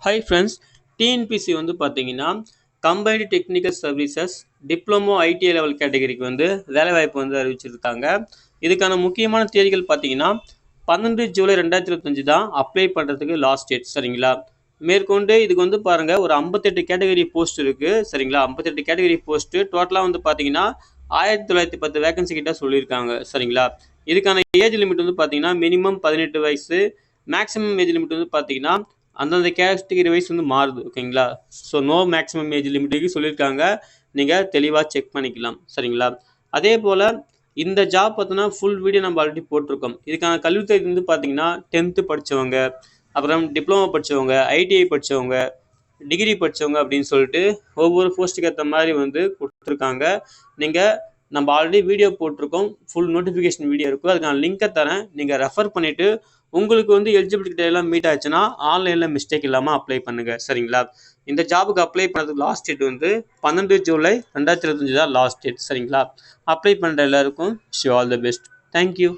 Hi friends, TNPSC வந்து பார்த்தீங்கன்னா combined technical services diploma ITI level கேட்டகரிக்கு வந்து வேலைவாய்ப்பு வந்து அறிவிச்சிருக்காங்க. இதுக்கான முக்கியமான தேதிகள் பார்த்தீங்கன்னா 12 ஜூலை 2025 தான் அப்ளை பண்ணுறதுக்கு லாஸ்ட் டேட். சரிங்களா? மேற்கொண்டு இதுக்கு வந்து பாருங்கள், ஒரு 58 கேட்டகரி போஸ்ட் இருக்குது. சரிங்களா? 58 கேட்டகரி போஸ்ட்டு டோட்டலாக வந்து பார்த்தீங்கன்னா 1910 வேகன்சி கிட்ட சொல்லியிருக்காங்க. சரிங்களா? இதுக்கான ஏஜ் லிமிட் வந்து பார்த்தீங்கன்னா மினிமம் 18 வயசு, மேக்ஸிமம் ஏஜ் லிமிட் வந்து பார்த்தீங்கன்னா அந்தந்த கேட்டகரி வைஸ் வந்து மாறுது. ஓகேங்களா? ஸோ நோ மேக்ஸிமம் ஏஜ் லிமிட்டுக்கு சொல்லியிருக்காங்க. நீங்கள் தெளிவாக செக் பண்ணிக்கலாம். சரிங்களா? அதே போல் இந்த ஜாப் பார்த்தோன்னா ஃபுல் வீடியோ நம்ம ஆல்ரெடி போட்டிருக்கோம். இதுக்கான கல்வித்தகுதி வந்து பார்த்தீங்கன்னா 10th படித்தவங்க, அப்புறம் டிப்ளமோ படித்தவங்க, ஐடிஐ படித்தவங்க, டிகிரி படித்தவங்க அப்படின்னு சொல்லிட்டு ஒவ்வொரு போஸ்ட்டுக்கு ஏற்ற மாதிரி வந்து கொடுத்துருக்காங்க. நீங்கள் நம்ம ஆல்ரெடி வீடியோ போட்டிருக்கோம், ஃபுல் நோட்டிஃபிகேஷன் வீடியோ இருக்கும். அதுக்கான லிங்கை தரேன், நீங்கள் ரெஃபர் பண்ணிவிட்டு உங்களுக்கு வந்து எலிஜிபிலிட்டி எல்லாம் மீட் ஆச்சுன்னா ஆன்லைனில் மிஸ்டேக் இல்லாமல் அப்ளை பண்ணுங்கள். சரிங்களா? இந்த ஜாபுக்கு அப்ளை பண்ணுறதுக்கு லாஸ்ட் டேட் வந்து 12 ஜூலை 2025 தான் லாஸ்ட் டேட். சரிங்களா? அப்ளை பண்ணுற எல்லாருக்கும் wish all the best. Thank you.